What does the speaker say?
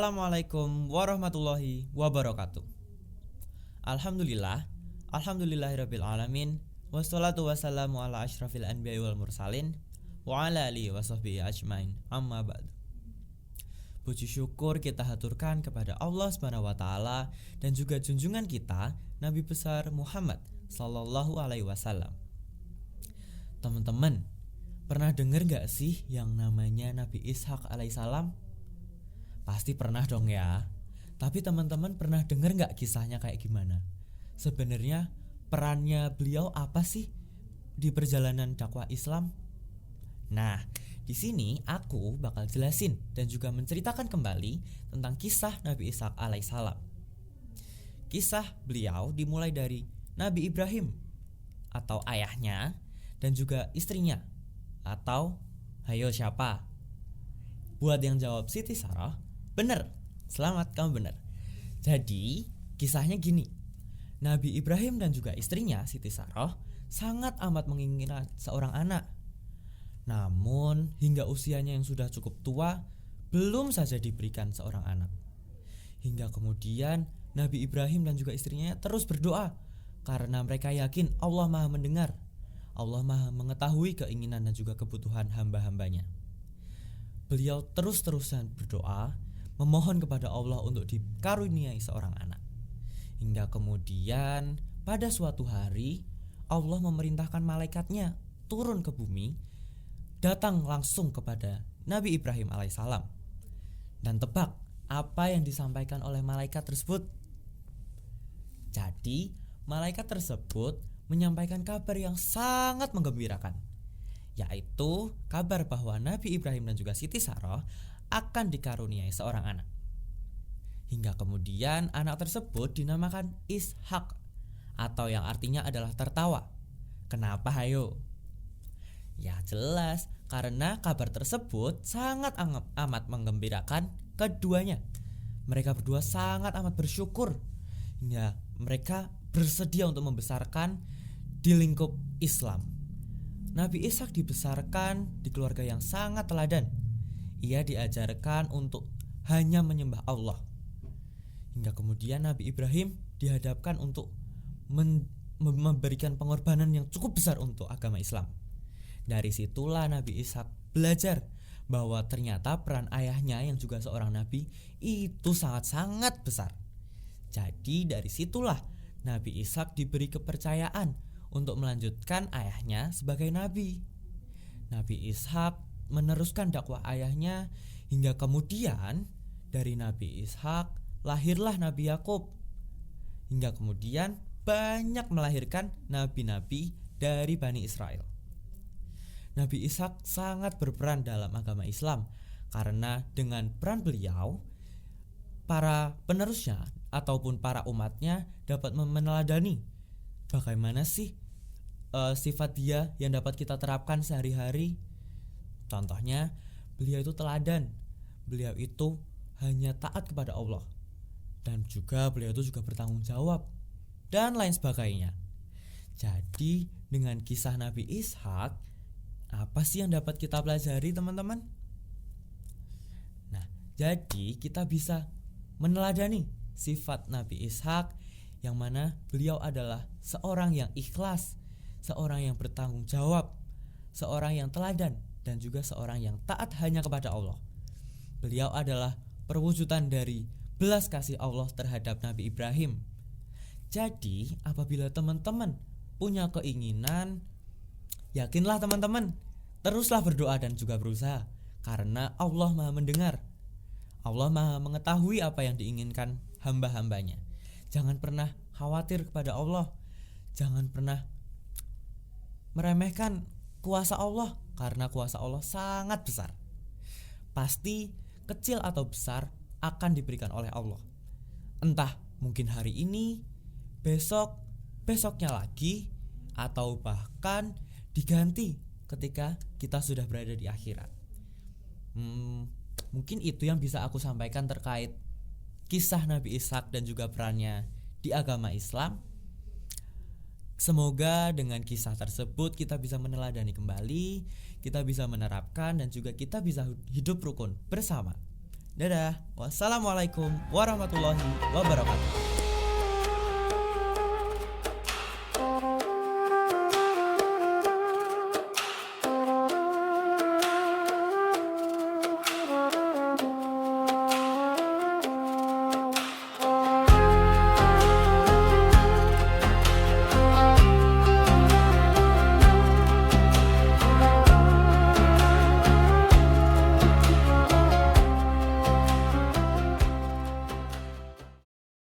Assalamualaikum warahmatullahi wabarakatuh. Alhamdulillah, alhamdulillahirabbil alamin. Wassalatu wassalamu ala asyrafil anbiya'i wal mursalin wa ala alihi washabbihi ajmain. Amma ba'du. Puji syukur kita haturkan kepada Allah Subhanahu wa taala dan juga junjungan kita Nabi besar Muhammad sallallahu alaihi wasallam. Teman-teman, pernah dengar gak sih yang namanya Nabi Ishak alaihissalam? Pasti pernah dong ya. Tapi teman-teman pernah dengar gak kisahnya kayak gimana? Sebenarnya perannya beliau apa sih di perjalanan dakwah Islam? Nah, di sini aku bakal jelasin dan juga menceritakan kembali tentang kisah Nabi Ishak alaihissalam. Kisah beliau dimulai dari Nabi Ibrahim atau ayahnya dan juga istrinya atau hayo siapa? Buat yang jawab Siti Sarah, bener, selamat kamu bener. Jadi kisahnya gini, Nabi Ibrahim dan juga istrinya Siti Sarah sangat amat menginginkan seorang anak. Namun hingga usianya yang sudah cukup tua, belum saja diberikan seorang anak. Hingga kemudian Nabi Ibrahim dan juga istrinya terus berdoa, karena mereka yakin Allah Maha mendengar, Allah Maha mengetahui keinginan dan juga kebutuhan hamba-hambanya. Beliau terus-terusan berdoa, memohon kepada Allah untuk dikaruniai seorang anak. Hingga kemudian pada suatu hari Allah memerintahkan malaikatnya turun ke bumi, datang langsung kepada Nabi Ibrahim alaihissalam. Dan tebak apa yang disampaikan oleh malaikat tersebut? Jadi malaikat tersebut menyampaikan kabar yang sangat menggembirakan, yaitu kabar bahwa Nabi Ibrahim dan juga Siti Sarah akan dikaruniai seorang anak. Hingga kemudian anak tersebut dinamakan Ishak, atau yang artinya adalah tertawa. Kenapa hayo? Ya jelas, karena kabar tersebut sangat amat menggembirakan keduanya. Mereka berdua sangat amat bersyukur hingga mereka bersedia untuk membesarkan di lingkup Islam. Nabi Ishak dibesarkan di keluarga yang sangat teladan. Ia diajarkan untuk hanya menyembah Allah. Hingga kemudian Nabi Ibrahim dihadapkan untuk memberikan pengorbanan yang cukup besar untuk agama Islam. Dari situlah Nabi Ishak belajar bahwa ternyata peran ayahnya yang juga seorang nabi itu sangat-sangat besar. Jadi dari situlah Nabi Ishak diberi kepercayaan untuk melanjutkan ayahnya sebagai nabi. Nabi Ishak meneruskan dakwah ayahnya hingga kemudian dari Nabi Ishak lahirlah Nabi Yakub. Hingga kemudian banyak melahirkan nabi-nabi dari Bani Israel. Nabi Ishak sangat berperan dalam agama Islam karena dengan peran beliau, para penerusnya ataupun para umatnya dapat meneladani bagaimana sih sifat dia yang dapat kita terapkan sehari-hari. Contohnya, beliau itu teladan, beliau itu hanya taat kepada Allah, dan juga beliau itu juga bertanggung jawab dan lain sebagainya. Jadi dengan kisah Nabi Ishak, apa sih yang dapat kita pelajari teman-teman? Nah, jadi kita bisa meneladani sifat Nabi Ishak yang mana beliau adalah seorang yang ikhlas, seorang yang bertanggung jawab, seorang yang teladan, dan juga seorang yang taat hanya kepada Allah. Beliau adalah perwujudan dari belas kasih Allah terhadap Nabi Ibrahim. Jadi apabila teman-teman punya keinginan, yakinlah teman-teman, teruslah berdoa dan juga berusaha, karena Allah Maha mendengar, Allah Maha mengetahui apa yang diinginkan hamba-hambanya. Jangan pernah khawatir kepada Allah, jangan pernah meremehkan kuasa Allah, karena kuasa Allah sangat besar. Pasti kecil atau besar akan diberikan oleh Allah. Entah mungkin hari ini, besok, besoknya lagi, atau bahkan diganti ketika kita sudah berada di akhirat. Mungkin itu yang bisa aku sampaikan terkait kisah Nabi Ishak dan juga perannya di agama Islam. Semoga dengan kisah tersebut kita bisa meneladani kembali, kita bisa menerapkan, dan juga kita bisa hidup rukun bersama Dadah. Wassalamualaikum warahmatullahi wabarakatuh.